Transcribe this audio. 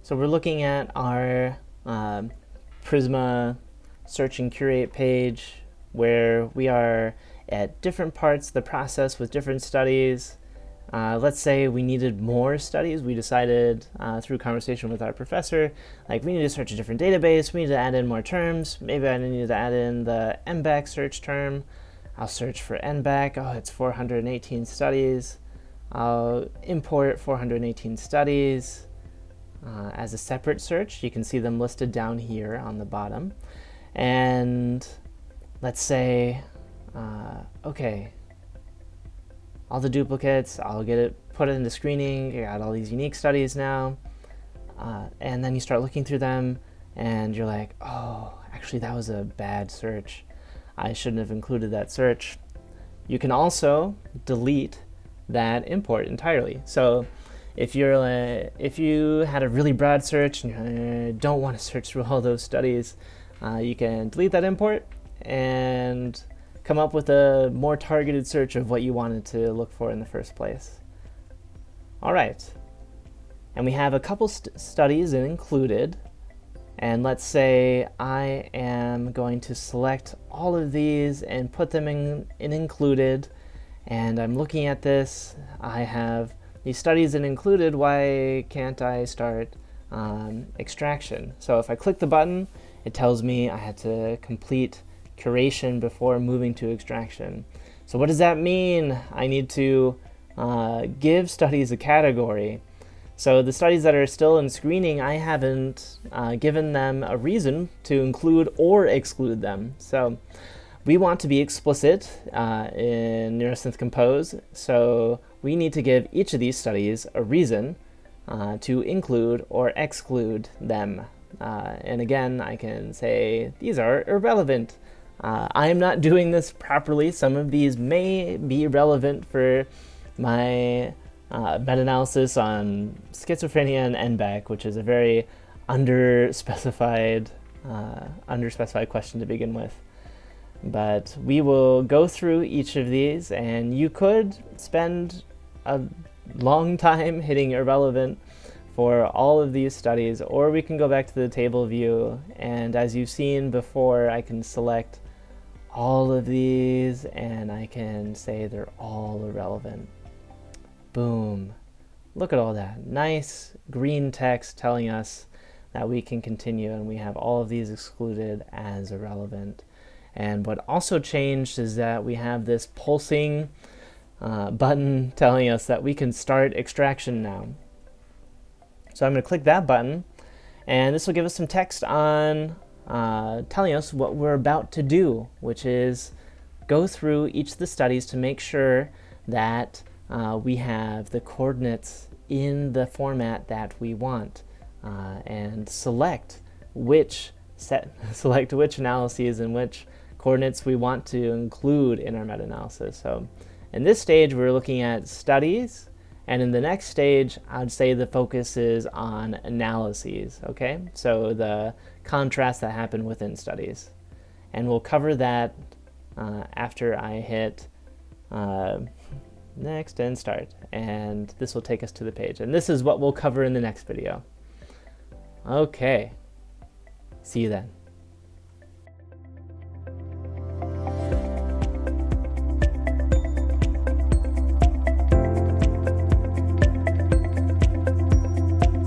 So we're looking at our Prisma search and curate page where we are at different parts of the process with different studies. Let's say we needed more studies. We decided through conversation with our professor, like we need to search a different database, we need to add in more terms. Maybe I need to add in the NBAC search term. I'll search for NBAC. Oh, it's 418 studies. I'll import 418 studies as a separate search. You can see them listed down here on the bottom. And let's say, okay, all the duplicates, I'll put it into screening. You got all these unique studies now. And then you start looking through them and you're like, oh, actually that was a bad search. I shouldn't have included that search. You can also delete that import entirely. So if you had a really broad search and you don't want to search through all those studies, you can delete that import and come up with a more targeted search of what you wanted to look for in the first place. All right, and we have a couple studies included, and let's say I am going to select all of these and put them in included, and I'm looking at this. I have these studies in included. Why can't I start extraction? So if I click the button, it tells me I had to complete curation before moving to extraction. So what does that mean? I need to give studies a category. So the studies that are still in screening, I haven't given them a reason to include or exclude them. So we want to be explicit in Neurosynth Compose. So we need to give each of these studies a reason to include or exclude them. And again, I can say these are irrelevant. I am not doing this properly. Some of these may be relevant for my meta-analysis on schizophrenia and NBAC, which is a very underspecified question to begin with. But we will go through each of these, and you could spend a long time hitting irrelevant for all of these studies, or we can go back to the table view, and as you've seen before, I can select all of these and I can say they're all irrelevant. Boom. Look at all that. Nice green text telling us that we can continue, and we have all of these excluded as irrelevant. And what also changed is that we have this pulsing button telling us that we can start extraction now. So I'm going to click that button, and this will give us some text on telling us what we're about to do, which is go through each of the studies to make sure that we have the coordinates in the format that we want, and select which analyses and which coordinates we want to include in our meta-analysis. So in this stage, we're looking at studies, and in the next stage, I'd say the focus is on analyses, okay? So the contrasts that happen within studies. And we'll cover that after I hit next and start. And this will take us to the page. And this is what we'll cover in the next video. Okay, see you then.